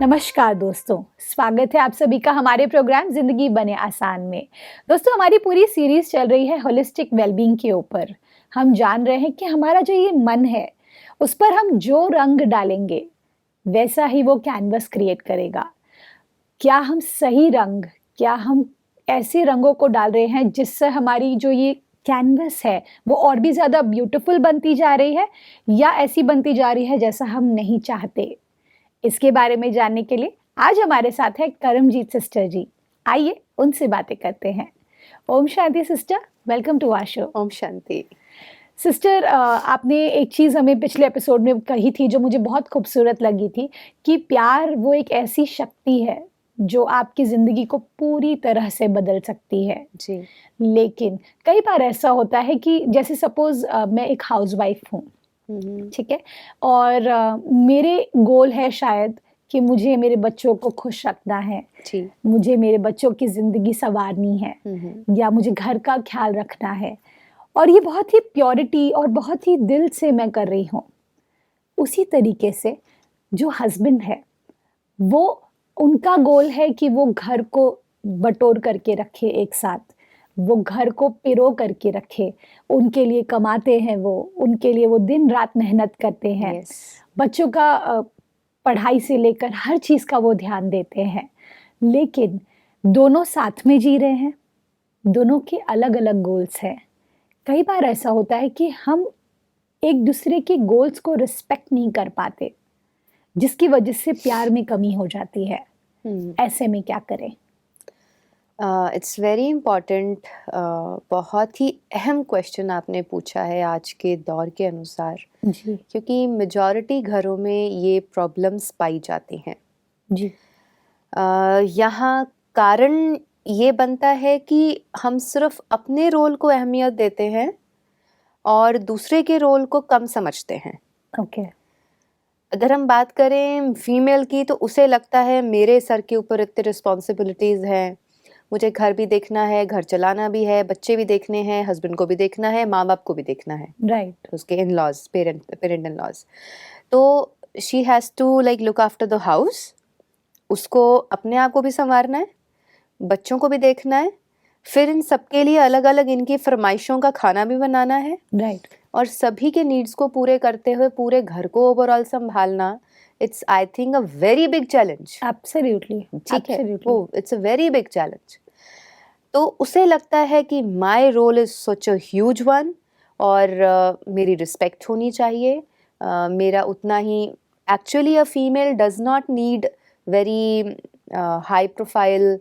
नमस्कार दोस्तों, स्वागत है आप सभी का हमारे प्रोग्राम जिंदगी बने आसान में। दोस्तों, हमारी पूरी सीरीज चल रही है होलिस्टिक वेलबींग के ऊपर। हम जान रहे हैं कि हमारा जो ये मन है, उस पर हम जो रंग डालेंगे, वैसा ही वो कैनवस क्रिएट करेगा। क्या हम सही रंग, क्या हम ऐसे रंगों को डाल रहे हैं जिससे हमारी जो ये कैनवस है, वो और भी ज़्यादा ब्यूटीफुल बनती जा रही है, या ऐसी बनती जा रही है जैसा हम नहीं चाहते? इसके बारे में जानने के लिए आज हमारे साथ है करमजीत सिस्टर जी। आइए उनसे बातें करते हैं। Om Shanti sister, welcome to our show. Om Shanti. Sister, आपने एक चीज़ हमें पिछले एपिसोड में कही थी जो मुझे बहुत खूबसूरत लगी थी, कि प्यार वो एक ऐसी शक्ति है जो आपकी ज़िंदगी को पूरी तरह से बदल सकती है। जी। लेकिन कई बार ऐसा होता है कि जैसे सपोज़ मैं एक हाउसवाइफ हूँ, ठीक है? और मेरे गोल है शायद कि मुझे मेरे बच्चों को खुश रखना है, जी। मुझे मेरे बच्चों की ज़िंदगी सँवारनी है, या मुझे घर का ख़्याल रखना है, और ये बहुत ही प्योरिटी और बहुत ही दिल से मैं कर रही हूँ। उसी तरीके से जो हस्बैंड है, वो उनका गोल है कि वो घर को बटोर करके रखे एक साथ, वो घर को पिरो करके रखे, उनके लिए कमाते हैं वो, उनके लिए वो दिन-रात मेहनत करते हैं। यस। बच्चों का पढ़ाई से लेकर हर चीज़ का वो ध्यान देते हैं। लेकिन दोनों साथ में जी रहे हैं, दोनों के अलग-अलग गोल्स हैं। कई बार ऐसा होता है कि हम एक-दूसरे के गोल्स को रिस्पेक्ट नहीं कर पाते, जिसकी वजह से प्यार में कमी हो जाती है। ऐसे में क्या करें? It's very important. बहुत ही अहम क्वेश्चन आपने पूछा है आज के दौर के अनुसार, जी, क्योंकि मेजॉरिटी घरों में ये प्रॉब्लम्स पाई जाती हैं। जी, यहाँ कारण ये बनता है कि हम सिर्फ अपने रोल को अहमियत देते हैं और दूसरे के रोल को कम समझते हैं। ओके, अगर हम बात करें फीमेल की, तो उसे लगता है मेरे सर के ऊपर इतनी रिस्पॉन्सिबिलिटीज़ हैं, मुझे घर भी देखना है, घर चलाना भी है, बच्चे भी देखने हैं, हस्बैंड को भी देखना है, माँ बाप को भी देखना है, राइट, उसके in-laws, parent in-laws. तो she has to like look after the house. उसको अपने आप को भी संवारना है, बच्चों को भी देखना है, फिर इन सबके लिए अलग अलग इनकी फरमाइशों का खाना भी बनाना है, राइट, और सभी के नीड्स को पूरे करते हुए पूरे घर को ओवरऑल संभालना, it's I think a very big challenge. Absolutely, ठीक है, एब्सोल्युटली, वो it's a very big challenge. तो उसे लगता है कि my role is such a huge one, और मेरी रिस्पेक्ट होनी चाहिए, मेरा उतना ही। Actually a female does not need very high profile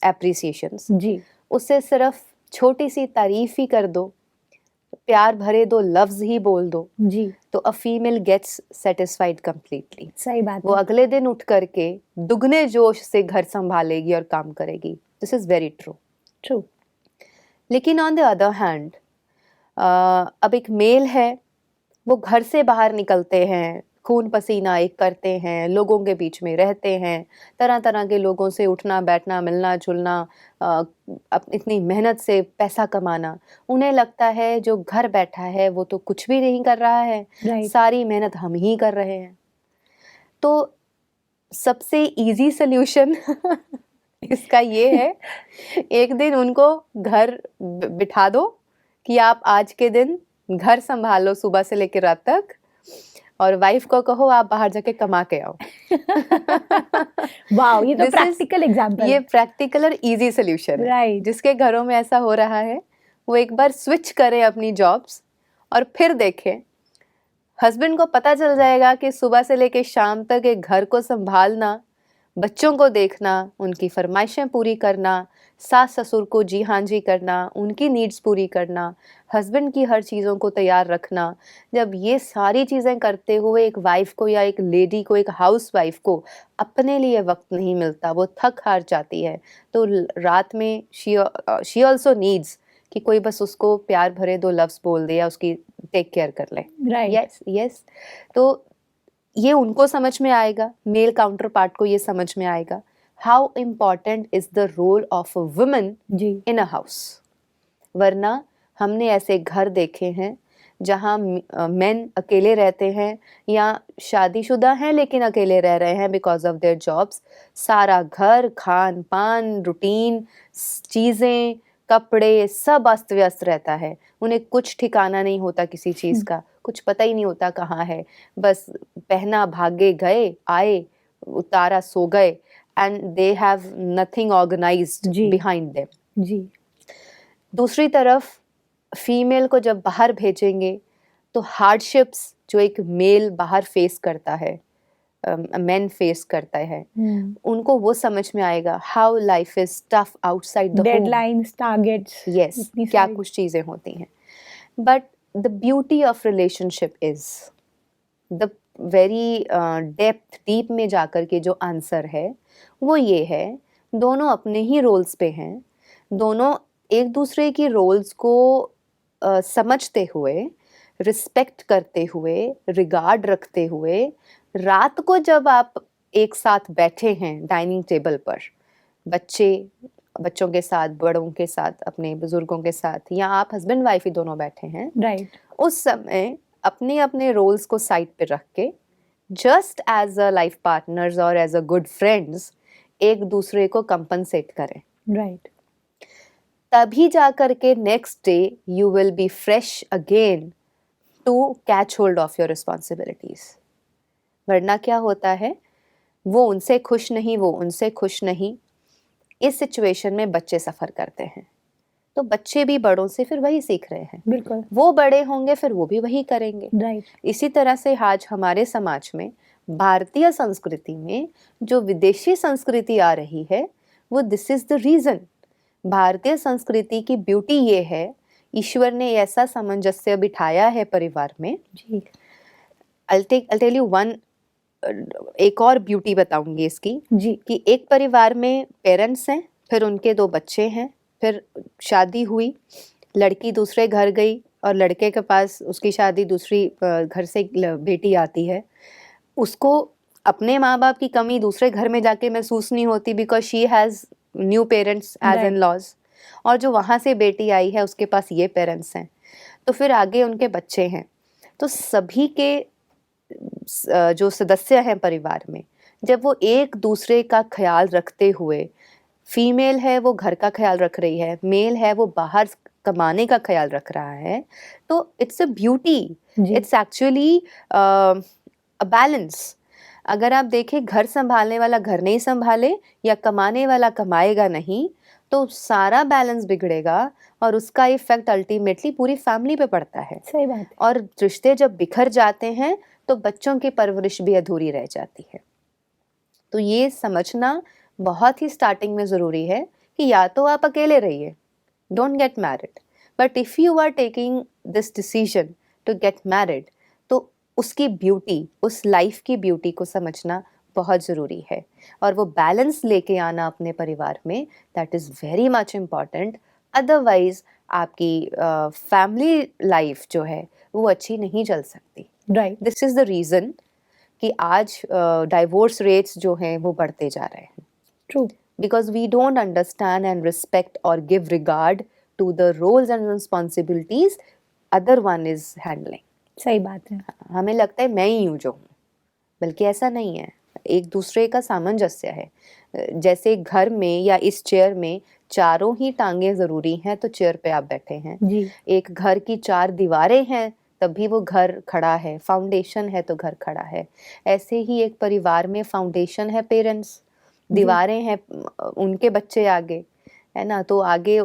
appreciations. जी, उससे सिर्फ छोटी सी तारीफ ही कर दो, प्यार भरे दो लफ्ज ही बोल दो, जी, तो a female gets satisfied completely. सही बात वो है, अगले दिन उठ करके दुगने जोश से घर संभालेगी और काम करेगी। This is very true. True, लेकिन ऑन द अदर हैंड, अब एक मेल है, वो घर से बाहर निकलते हैं, खून पसीना एक करते हैं, लोगों के बीच में रहते हैं, तरह तरह के लोगों से उठना बैठना मिलना जुलना, इतनी मेहनत से पैसा कमाना। उन्हें लगता है जो घर बैठा है वो तो कुछ भी नहीं कर रहा है, राइट, सारी मेहनत हम ही कर रहे हैं। तो सबसे इजी सल्यूशन इसका ये है, एक दिन उनको घर बिठा दो कि आप आज के दिन घर संभालो सुबह से लेकर रात तक, और वाइफ को कहो आप बाहर जाके कमा के आओ। वाओ! ये तो दिस इज प्रैक्टिकल एग्जांपल ये है। प्रैक्टिकल और इजी सोल्यूशन है। राइट, जिसके घरों में ऐसा हो रहा है, वो एक बार स्विच करें अपनी जॉब्स, और फिर देखें। हस्बैंड को पता चल जाएगा कि सुबह से लेकर शाम तक एक घर को संभालना, बच्चों को देखना, उनकी फरमाइशें पूरी करना, सास ससुर को जी हाँ जी करना, उनकी नीड्स पूरी करना, हस्बैंड की हर चीज़ों को तैयार रखना। जब ये सारी चीज़ें करते हुए एक वाइफ को या एक लेडी को, एक हाउस वाइफ को अपने लिए वक्त नहीं मिलता, वो थक हार जाती है, तो रात में शी ऑल्सो नीड्स कि कोई बस उसको प्यार भरे दो लफ्ज़ बोल दे या उसकी टेक केयर कर ले। Right, yes yes. तो ये उनको समझ में आएगा, मेल काउंटर पार्ट को ये समझ में आएगा how important is the role of a woman जी, इन अ हाउस। वरना हमने ऐसे घर देखे हैं जहाँ मेन अकेले रहते हैं या शादीशुदा हैं लेकिन अकेले रह रहे हैं बिकॉज ऑफ देयर जॉब्स, सारा घर, खान पान, रूटीन, चीज़ें, कपड़े सब अस्त व्यस्त रहता है। उन्हें कुछ ठिकाना नहीं होता किसी चीज़ का, कुछ पता ही नहीं होता कहाँ है, बस पहना भागे गए, आए, उतारा सो गए, and they have nothing organised जी। Behind them. जी। दूसरी तरफ फीमेल को जब बाहर भेजेंगे तो हार्डशिप्स जो एक मेल बाहर फेस करता है, मेन फेस करता है, उनको वो समझ में आएगा how life is tough outside the home. Deadlines, targets, yes, इतनी क्या सारी कुछ चीजें होती हैं। But the beauty of relationship is the very depth, deep में जाकर के जो आंसर है वो ये है, दोनों अपने ही रोल्स पे हैं, दोनों एक दूसरे की रोल्स को समझते हुए, रिस्पेक्ट करते हुए, रिगार्ड रखते हुए, रात को जब आप एक साथ बैठे हैं डाइनिंग टेबल पर, बच्चों के साथ, बड़ों के साथ, अपने बुजुर्गों के साथ, या आप हस्बैंड वाइफ ही दोनों बैठे हैं, राइट, उस समय अपने अपने रोल्स को साइड पे रख के just as a life partners और एज अ गुड फ्रेंड्स एक दूसरे को कंपनसेट करें। राइट, तभी जाकर के next day you will be fresh again to catch hold of your responsibilities. वरना क्या होता है, वो उनसे खुश नहीं, वो उनसे खुश नहीं, इस सिचुएशन में बच्चे सफर करते हैं। तो बच्चे भी बड़ों से फिर वही सीख रहे हैं, बिल्कुल, वो बड़े होंगे फिर वो भी वही करेंगे। राइट, इसी तरह से आज हमारे समाज में, भारतीय संस्कृति में जो विदेशी संस्कृति आ रही है, वो दिस इज द रीजन। भारतीय संस्कृति की ब्यूटी ये है, ईश्वर ने ऐसा सामंजस्य बिठाया है परिवार में। जी, I'll tell you one, एक और ब्यूटी बताऊंगी इसकी, जी, कि एक परिवार में पेरेंट्स हैं, फिर उनके 2 बच्चे हैं, फिर शादी हुई, लड़की दूसरे घर गई और लड़के के पास उसकी शादी दूसरी घर से बेटी आती है, उसको अपने माँ बाप की कमी दूसरे घर में जाके महसूस नहीं होती because she has new parents as Right. In laws, और जो वहाँ से बेटी आई है उसके पास ये पेरेंट्स हैं, तो फिर आगे उनके बच्चे हैं। तो सभी के जो सदस्य हैं परिवार में, जब वो एक दूसरे का ख्याल रखते हुए, फीमेल है वो घर का ख्याल रख रही है, मेल है वो बाहर कमाने का ख्याल रख रहा है, तो इट्स अ ब्यूटी, जी, इट्स एक्चुअली अ बैलेंस। अगर आप देखें, घर संभालने वाला घर नहीं संभाले या कमाने वाला कमाएगा नहीं, तो सारा बैलेंस बिगड़ेगा और उसका इफेक्ट अल्टीमेटली पूरी फैमिली पे पड़ता है। सही बात है, और रिश्ते जब बिखर जाते हैं तो बच्चों की परवरिश भी अधूरी रह जाती है। तो ये समझना बहुत ही स्टार्टिंग में ज़रूरी है कि या तो आप अकेले रहिए, don't get married, but if you are taking this decision to get married, तो उसकी ब्यूटी, उस लाइफ की ब्यूटी को समझना बहुत ज़रूरी है, और वो बैलेंस लेके आना अपने परिवार में, that is very much important. Otherwise आपकी फैमिली लाइफ जो है वो अच्छी नहीं चल सकती। Right, this is the reason कि आज डाइवोर्स रेट्स जो हैं वो बढ़ते जा रहे हैं, true, because we don't understand and respect or give regard to the roles and responsibilities other one is handling. सही बात है, हमें लगता है मैं ही हूँ जो हूँ, बल्कि ऐसा नहीं है, एक दूसरे का सामंजस्य है। जैसे घर में या इस चेयर में चारों ही टांगे ज़रूरी हैं, तो चेयर पे आप बैठे हैं। जी, एक घर की 4 दीवारें हैं तभी वो घर खड़ा है, फाउंडेशन है तो घर खड़ा है। ऐसे ही एक परिवार में फाउंडेशन है पेरेंट्स, दीवारें हैं उनके बच्चे आगे, है ना, तो आगे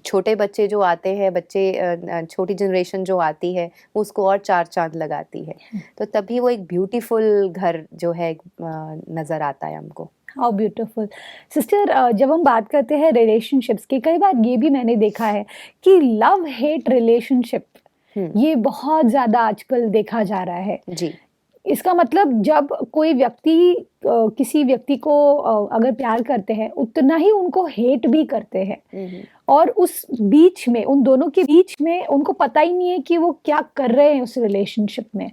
छोटे बच्चे जो आते हैं, छोटी जनरेशन जो आती है वो उसको और 4 चांद लगाती है, तो तभी वो एक ब्यूटीफुल घर जो है नज़र आता है हमको। How beautiful. सिस्टर, जब हम बात करते हैं रिलेशनशिप्स की, कई बार ये भी मैंने देखा है कि लव हेट रिलेशनशिप, ये बहुत ज़्यादा आजकल देखा जा रहा है। जी, इसका मतलब जब कोई व्यक्ति किसी व्यक्ति को अगर प्यार करते हैं, उतना ही उनको हेट भी करते हैं, और उस बीच में, उन दोनों के बीच में उनको पता ही नहीं है कि वो क्या कर रहे हैं उस रिलेशनशिप में।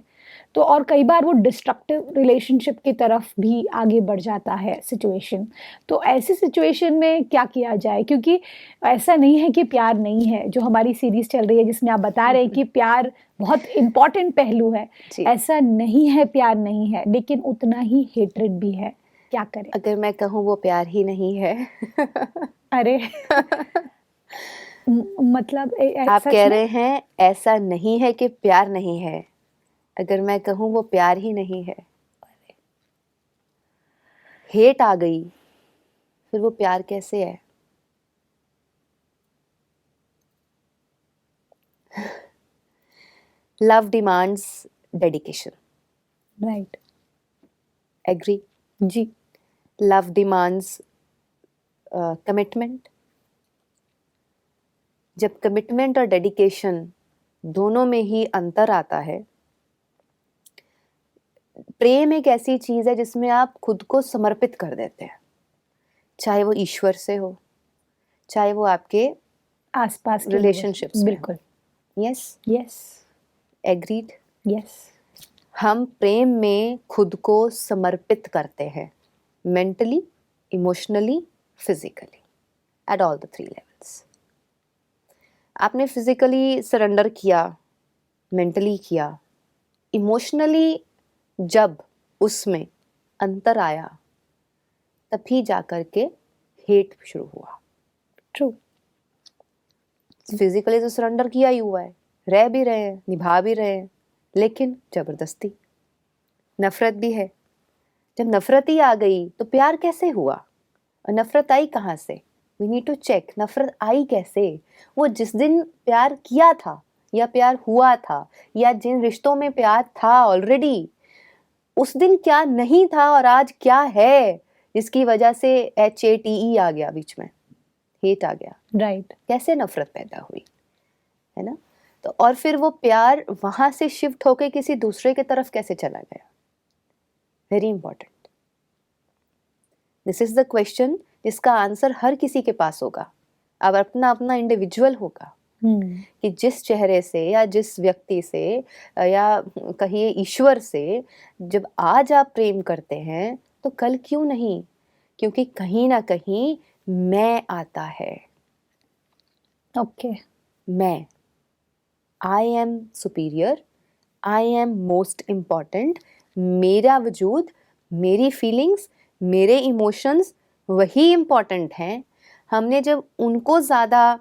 तो और कई बार वो डिस्ट्रक्टिव रिलेशनशिप की तरफ भी आगे बढ़ जाता है सिचुएशन। तो ऐसी सिचुएशन में क्या किया जाए? क्योंकि ऐसा नहीं है कि प्यार नहीं है, जो हमारी सीरीज़ चल रही है जिसमें आप बता रहे हैं कि प्यार बहुत इम्पोर्टेंट पहलू है। जी। ऐसा नहीं है प्यार नहीं है, लेकिन उतना ही हेट्रेड भी है। क्या करें? अगर मैं कहूँ वो प्यार ही नहीं है। अरे! मतलब आप सच कह में? रहे हैं ऐसा नहीं है कि प्यार नहीं है, अगर मैं कहूँ वो प्यार ही नहीं है, हेट आ गई, फिर वो प्यार कैसे है? Love demands dedication, right. Agree? जी। Love demands commitment. जब कमिटमेंट और डेडिकेशन दोनों में ही अंतर आता है, प्रेम एक ऐसी चीज है जिसमें आप खुद को समर्पित कर देते हैं, चाहे वो ईश्वर से हो, चाहे वो आपके आसपास के लोगों से। रिलेशनशिप्स में हो। बिल्कुल। Yes, yes. एग्रीड। यस। हम प्रेम में खुद को समर्पित करते हैं, mentally, emotionally, physically, at all the 3 levels. आपने फिजिकली सरेंडर किया, मेंटली किया, इमोशनली जब उसमें अंतर आया, तभी जाकर के हेट शुरू हुआ। ट्रू। फिजिकली तो सरेंडर किया ही हुआ है, रह भी रहे हैं, निभा भी रहे हैं, लेकिन जबरदस्ती, नफरत भी है। जब नफरत ही आ गई तो प्यार कैसे हुआ? और नफरत आई कहाँ से? वी नीड टू चेक, नफरत आई कैसे? वो जिस दिन प्यार किया था या प्यार हुआ था या जिन रिश्तों में प्यार था ऑलरेडी, उस दिन क्या नहीं था और आज क्या है, जिसकी वजह से HATE आ गया बीच में, हेट आ गया। राइट। कैसे नफरत पैदा हुई, है ना? तो और फिर वो प्यार वहां से शिफ्ट होके किसी दूसरे की तरफ कैसे चला गया? Very important. This is the question जिसका आंसर हर किसी के पास होगा। अब अपना अपना इंडिविजुअल होगा कि जिस चेहरे से या जिस व्यक्ति से या कहिए ईश्वर से जब आज आप प्रेम करते हैं, तो कल क्यों नहीं? क्योंकि कहीं ना कहीं मैं आता है। ओके। मैं, I am superior, I am most important, मेरा वजूद, मेरी फीलिंग्स, मेरे इमोशंस वही इम्पॉर्टेंट हैं। हमने जब उनको ज़्यादा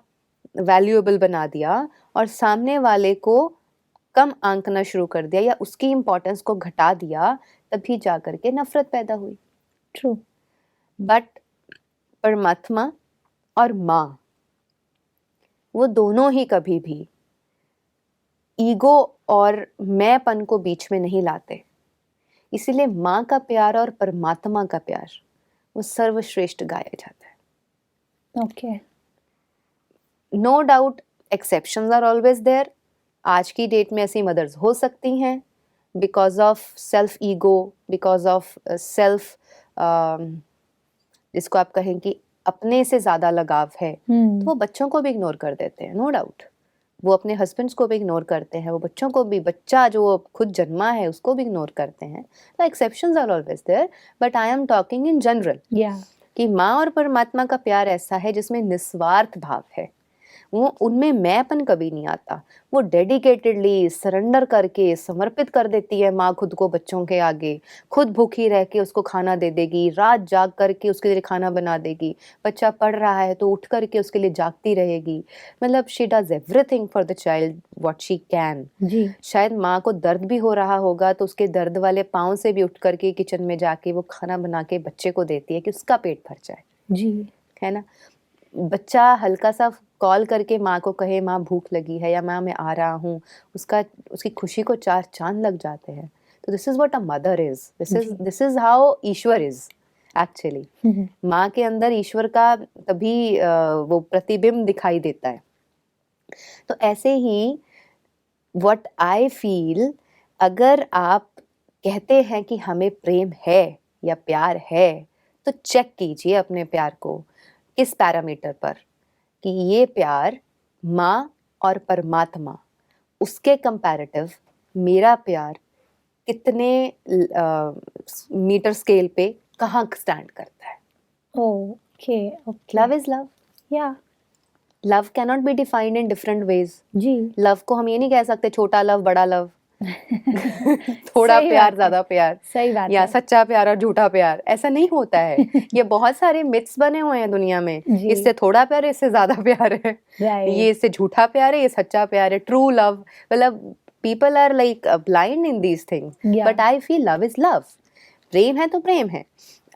वैल्यूएबल बना दिया और सामने वाले को कम आंकना शुरू कर दिया या उसकी इम्पोर्टेंस को घटा दिया, तभी जा करके नफरत पैदा हुई। ट्रू। बट परमात्मा और माँ, वो दोनों ही कभी भी ईगो और मैंपन को बीच में नहीं लाते। इसीलिए माँ का प्यार और परमात्मा का प्यार वो सर्वश्रेष्ठ गाया जाता है। Okay. No doubt exceptions are always there. आज की डेट में ऐसी मदर्स हो सकती हैं because of self ego, because of self, जिसको आप कहें कि अपने से ज़्यादा लगाव है, तो वो बच्चों को भी इग्नोर कर देते हैं। नो डाउट वो अपने हस्बैंड्स को भी इग्नोर करते हैं, वो बच्चों को भी, बच्चा जो खुद जन्मा है उसको भी इग्नोर करते हैं। तो exceptions are always there, but I am talking in general कि माँ और परमात्मा का प्यार ऐसा है जिसमें निस्वार्थ भाव है। वो उनमें मैंपन कभी नहीं आता। वो डेडिकेटेडली सरेंडर करके समर्पित कर देती है माँ खुद को बच्चों के आगे, खुद भूखी रह के उसको खाना दे देगी, रात जाग करके उसके लिए खाना बना देगी, बच्चा पढ़ रहा है तो उठ करके उसके लिए जागती रहेगी। मतलब she does everything for the child what she can. जी। शायद माँ को दर्द भी हो रहा होगा तो उसके दर्द वाले पाँव से भी उठ करके किचन में जाके वो खाना बना के बच्चे को देती है कि उसका पेट भर जाए, जी। है ना? बच्चा हल्का सा कॉल करके माँ को कहे माँ भूख लगी है या माँ मैं आ रहा हूँ, उसकी खुशी को 4 चांद लग जाते हैं। तो this is what a mother is, this is how Ishwar is actually. माँ के अंदर ईश्वर का तभी वो प्रतिबिंब दिखाई देता है। तो ऐसे ही व्हाट आई फील, अगर आप कहते हैं कि हमें प्रेम है या प्यार है, तो चेक कीजिए अपने प्यार को किस पैरामीटर पर, कि ये प्यार माँ और परमात्मा, उसके कंपैरेटिव मेरा प्यार कितने मीटर स्केल पे कहाँ स्टैंड करता है। Okay okay. Love is love. या love cannot be defined in different ways. जी। लव को हम ये नहीं कह सकते छोटा लव बड़ा लव, थोड़ा सही प्यार बात है, ज्यादा प्यार, सही बात या है। सच्चा प्यार और झूठा प्यार, ऐसा नहीं होता है। ये बहुत सारे मिथ्स बने हुए हैं दुनिया में, जी। इससे थोड़ा प्यार है, इससे ज्यादा प्यार है, ये राइट। इससे झूठा प्यार है, ये सच्चा प्यार है। ट्रू लव, मतलब people are like blind in these things, या but I feel love is love. प्रेम है तो प्रेम है।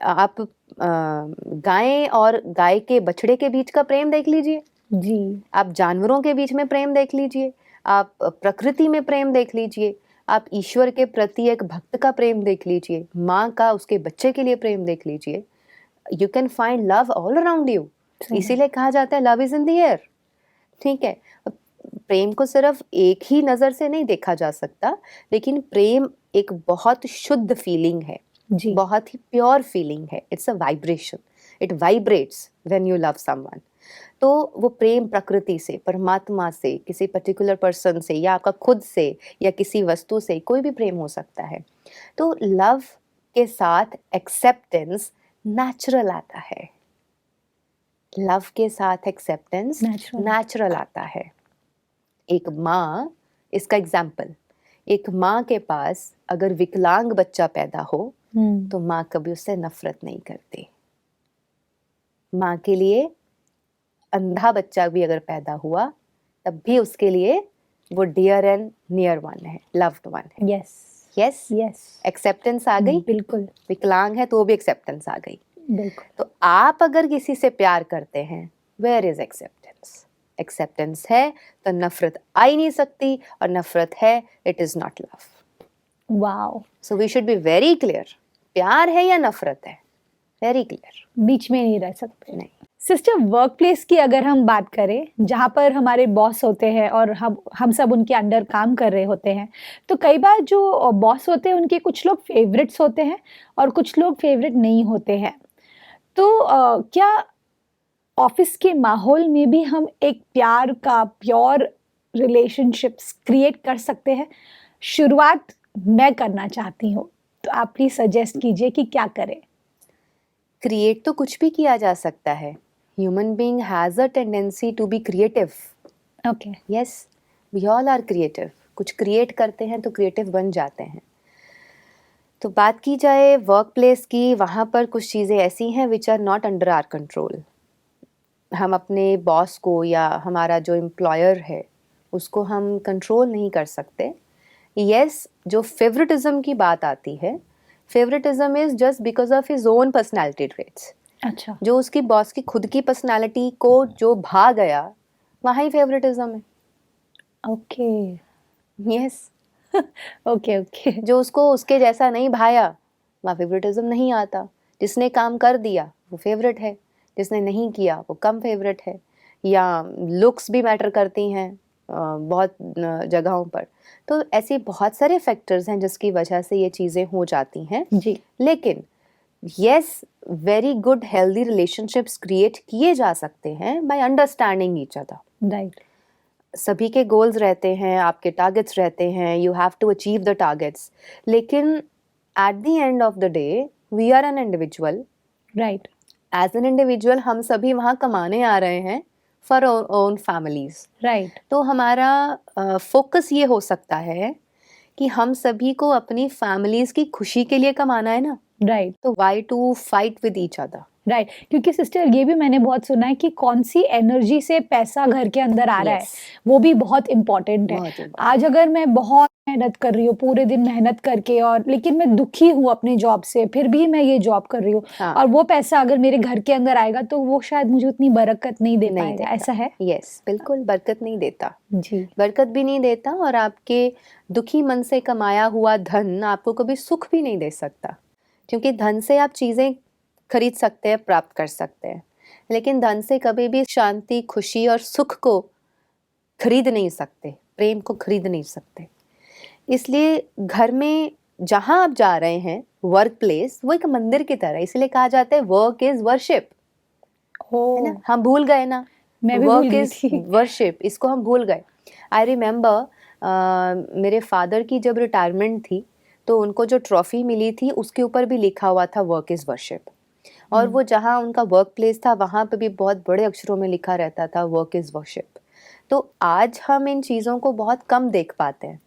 आप गाय और गाय के बछड़े के बीच का प्रेम देख लीजिए, जी। आप जानवरों के बीच में प्रेम देख लीजिए, आप प्रकृति में प्रेम देख लीजिए, आप ईश्वर के प्रति एक भक्त का प्रेम देख लीजिए, माँ का उसके बच्चे के लिए प्रेम देख लीजिए। You can find love all around you. सही इसीलिए कहा जाता है love is in the air. ठीक है, प्रेम को सिर्फ एक ही नज़र से नहीं देखा जा सकता, लेकिन प्रेम एक बहुत शुद्ध फीलिंग है, जी। बहुत ही प्योर फीलिंग है। It's a vibration, it vibrates when you love someone. तो वो प्रेम प्रकृति से, परमात्मा से, किसी पर्टिकुलर पर्सन से, या आपका खुद से, या किसी वस्तु से, कोई भी प्रेम हो सकता है। तो लव के साथ एक्सेप्टेंस नेचुरल आता है। लव के साथ एक्सेप्टेंस Natural. नेचुरल आता है। एक माँ, इसका एग्जाम्पल, एक माँ के पास अगर विकलांग बच्चा पैदा हो तो माँ कभी उससे नफरत नहीं करती। माँ के लिए अंधा बच्चा भी अगर पैदा हुआ तब भी उसके लिए वो डियर एंड नियर वन है, लव्ड वन है। यस यस, यस, एक्सेप्टेंस आ गई। बिल्कुल विकलांग है तो भी एक्सेप्टेंस आ गई। बिल्कुल। तो आप अगर किसी से प्यार करते हैं, वेयर इज एक्सेप्टेंस? एक्सेप्टेंस है तो नफरत आ ही नहीं सकती, और नफरत है, it is not love. Wow, so we should be very clear, प्यार है या नफरत है, वेरी क्लियर। बीच में नहीं रह सकते। नहीं। सिस्टर, वर्क प्लेस की अगर हम बात करें, जहाँ पर हमारे बॉस होते हैं और हम सब उनके अंडर काम कर रहे होते हैं, तो कई बार जो बॉस होते हैं उनके कुछ लोग फेवरेट्स होते हैं और कुछ लोग फेवरेट नहीं होते हैं। तो क्या ऑफिस के माहौल में भी हम एक प्यार का प्योर रिलेशनशिप्स क्रिएट कर सकते हैं? शुरुआत मैं करना चाहती हूँ, तो आप प्लीज सजेस्ट कीजिए कि क्या करें। क्रिएट तो कुछ भी किया जा सकता है। Human being has a tendency to be creative. Okay. Yes, we all are creative. कुछ क्रिएट करते हैं तो क्रिएटिव बन जाते हैं। तो बात की जाए वर्क प्लेस की, वहाँ पर कुछ चीज़ें ऐसी हैं which are not under our control. हम अपने बॉस को या हमारा जो एम्प्लॉयर है उसको हम कंट्रोल नहीं कर सकते। यस, जो फेवरेटिज्म की बात आती है, favouritism is just because of his own personality traits. अच्छा। जो उसकी बॉस की खुद की पर्सनालिटी को जो भा गया, वहाँ ही फेवरेटिज्म है। Okay yes, okay okay. जो उसको उसके जैसा नहीं भाया, वहाँ फेवरेटिज्म नहीं आता। जिसने काम कर दिया वो फेवरेट है, जिसने नहीं किया वो कम फेवरेट है। या लुक्स भी मैटर करती हैं बहुत जगहों पर। तो ऐसे बहुत सारे फैक्टर्स हैं जिसकी वजह से ये चीज़ें हो जाती हैं। जी। लेकिन yes, very good healthy relationships create किए जा सकते हैं by understanding each other. Right. सभी के गोल्स रहते हैं, आपके टारगेट्स रहते हैं, you have to achieve the targets, लेकिन at the end of the day we are an individual. Right. As an individual हम सभी वहाँ कमाने आ रहे हैं फॉर ओन फैमिलीज। राइट। तो हमारा फोकस ये हो सकता है कि हम सभी को अपनी फैमिलीज की खुशी के लिए कमाना है ना, राइट। तो why to fight with each other. Right, क्योंकि सिस्टर ये भी मैंने बहुत सुना है कि कौन सी एनर्जी से पैसा घर के अंदर आ रहा है, Yes. वो भी बहुत इम्पोर्टेंट है। बहुत important. आज अगर मैं बहुत मेहनत कर रही हूँ पूरे दिन मेहनत करके, और लेकिन मैं दुखी हूँ अपने जॉब से, फिर भी मैं ये जॉब कर रही हूँ, हाँ। और वो पैसा अगर मेरे घर के अंदर आएगा तो वो शायद मुझे उतनी बरकत नहीं दे नहीं पाएगा। देता। ऐसा है? यस, बिल्कुल बरकत नहीं देता। जी। बरकत भी नहीं देता, और आपके दुखी मन से कमाया हुआ धन आपको कभी सुख भी नहीं दे सकता। क्योंकि धन से आप चीज़ें खरीद सकते हैं, प्राप्त कर सकते हैं, लेकिन धन से कभी भी शांति, खुशी और सुख को खरीद नहीं सकते, प्रेम को खरीद नहीं सकते। इसलिए घर में जहाँ आप जा रहे हैं, वर्क प्लेस वो एक मंदिर की तरह, इसलिए कहा जाता है वर्क इज वर्शिप। है ना, हम भूल गए ना, मैं भी भूल वर्क गई इज थी। वर्शिप, इसको हम भूल गए। आई रिमेम्बर मेरे फादर की जब रिटायरमेंट थी तो उनको जो ट्रॉफी मिली थी उसके ऊपर भी लिखा हुआ था वर्क इज़ वर्शिप। और वो जहाँ उनका वर्क प्लेस था वहाँ पे भी बहुत बड़े अक्षरों में लिखा रहता था वर्क इज़ वर्शिप। तो आज हम इन चीज़ों को बहुत कम देख पाते हैं।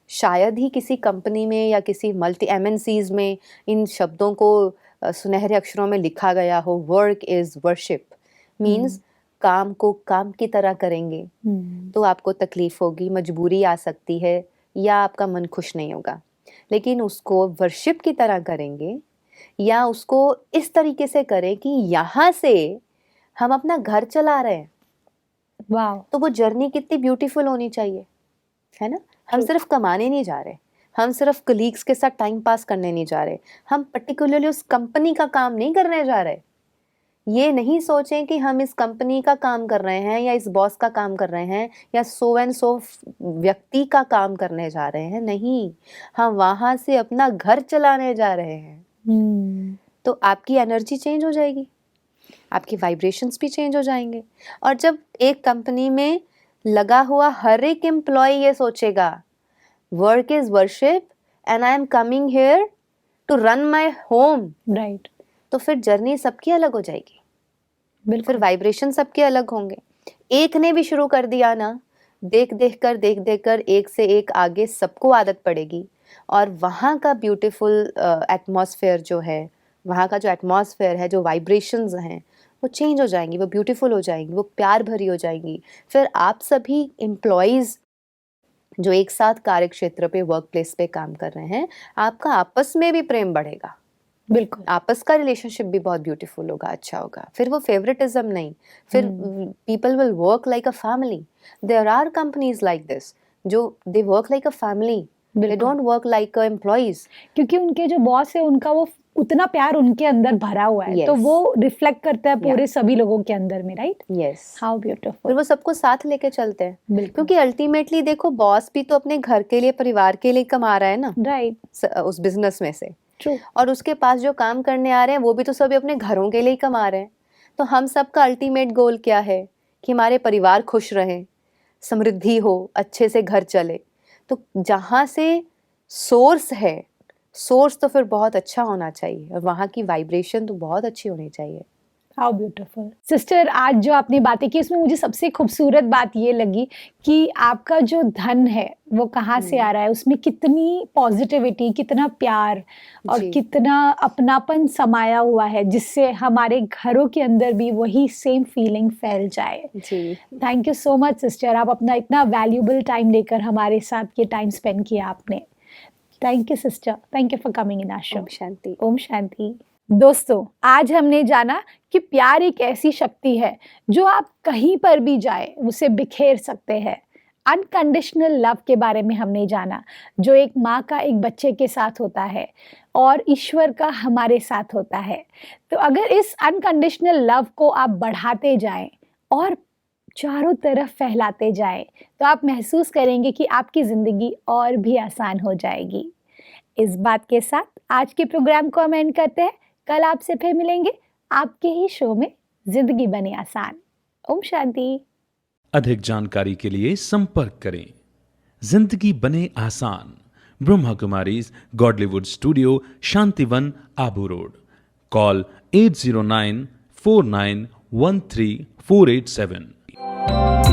शायद ही किसी कंपनी में या किसी मल्टी एमएनसीज में इन शब्दों को सुनहरे अक्षरों में लिखा गया हो, वर्क इज़ वर्शिप मीन्स काम को काम की तरह करेंगे तो आपको तकलीफ होगी, मजबूरी आ सकती है या आपका मन खुश नहीं होगा। लेकिन उसको वर्शिप की तरह करेंगे या उसको इस तरीके से करें कि यहाँ से हम अपना घर चला रहे हैं, वाह, तो वो जर्नी कितनी ब्यूटीफुल होनी चाहिए, है ना। हम True. सिर्फ कमाने नहीं जा रहे, हम सिर्फ कलीग्स के साथ टाइम पास करने नहीं जा रहे, हम पर्टिकुलरली उस कंपनी का काम नहीं करने जा रहे। ये नहीं सोचें कि हम इस कंपनी का काम कर रहे हैं या इस बॉस का काम कर रहे हैं या सो एंड सो व्यक्ति का काम करने जा रहे हैं। नहीं, हम वहाँ से अपना घर चलाने जा रहे हैं। तो आपकी एनर्जी चेंज हो जाएगी, आपकी वाइब्रेशंस भी चेंज हो जाएंगे। और जब एक कंपनी में लगा हुआ हर एक एम्प्लॉय ये सोचेगा work is worship and I am coming here to run my home, right, तो फिर जर्नी सबकी अलग हो जाएगी, फिर बिल्कुल, वाइब्रेशन सबके अलग होंगे। एक ने भी शुरू कर दिया ना, देख देख कर एक से एक आगे सबको आदत पड़ेगी और वहाँ का ब्यूटीफुल एटमॉस्फेयर जो है, वहाँ का जो एटमॉस्फेयर है, जो वाइब्रेशंस हैं वो चेंज हो जाएंगी, वो ब्यूटीफुल हो जाएंगी, वो प्यार भरी हो जाएंगी। फिर आप सभी एम्प्लॉयज़ जो एक साथ कार्य क्षेत्र पे वर्क प्लेस पे काम कर रहे हैं, आपका आपस में भी प्रेम बढ़ेगा, बिल्कुल, आपस का रिलेशनशिप भी बहुत ब्यूटीफुल होगा, अच्छा होगा। फिर वो फेवरेटिज्म नहीं, फिर people will work like a family. There are companies like this जो they work like a family, they बिल्कुल। Don't work like employees. क्योंकि उनके जो बॉस है उनका वो उतना प्यार उनके अंदर भरा हुआ है, तो Yes. वो रिफ्लेक्ट करता है पूरे Yeah. सभी लोगों के अंदर में, राइट। यस, हाउ फिर ब्यूटीफुल, वो सबको साथ लेके चलते हैं, बिल्कुल, क्योंकि अल्टीमेटली देखो बॉस भी तो अपने घर के लिए, परिवार के लिए कमा रहा है ना राइट, उस बिजनेस में से, ट्रू, और उसके पास जो काम करने आ रहे हैं वो भी तो सभी अपने घरों के लिए ही कमा रहे हैं। तो हम सबका अल्टीमेट गोल क्या है कि हमारे परिवार खुश रहें, समृद्धि हो, अच्छे से घर चले। तो जहाँ से सोर्स है, सोर्स तो फिर बहुत अच्छा होना चाहिए और वहाँ की वाइब्रेशन तो बहुत अच्छी होनी चाहिए। How beautiful. सिस्टर, आज जो आपने बातें की उसमें मुझे सबसे खूबसूरत बात ये लगी कि आपका जो धन है वो कहाँ से आ रहा है, उसमें कितनी पॉजिटिविटी, कितना प्यार और जी। कितना अपनापन समाया हुआ है, जिससे हमारे घरों के अंदर भी वही सेम फीलिंग फैल जाए। जी, thank you so much sister, आप अपना इतना वैल्यूबल टाइम लेकर हमारे साथ ये टाइम स्पेंड किया आपने। Thank you sister, thank you for coming in our show. ओम शांति। ओम शांति। दोस्तों, आज हमने जाना कि प्यार एक ऐसी शक्ति है जो आप कहीं पर भी जाए उसे बिखेर सकते हैं। अनकंडीशनल लव के बारे में हमने जाना, जो एक माँ का एक बच्चे के साथ होता है और ईश्वर का हमारे साथ होता है। तो अगर इस अनकंडीशनल लव को आप बढ़ाते जाएं और चारों तरफ फैलाते जाएं, तो आप महसूस करेंगे कि आपकी ज़िंदगी और भी आसान हो जाएगी। इस बात के साथ आज के प्रोग्राम को हम एंड करते हैं। कल आपसे फिर मिलेंगे आपके ही शो में जिंदगी बने आसान। ओम शांति। अधिक जानकारी के लिए संपर्क करें। जिंदगी बने आसान, Brahma Kumaris Godlywood studio, Shantivan, Abu road. Call 80949134887।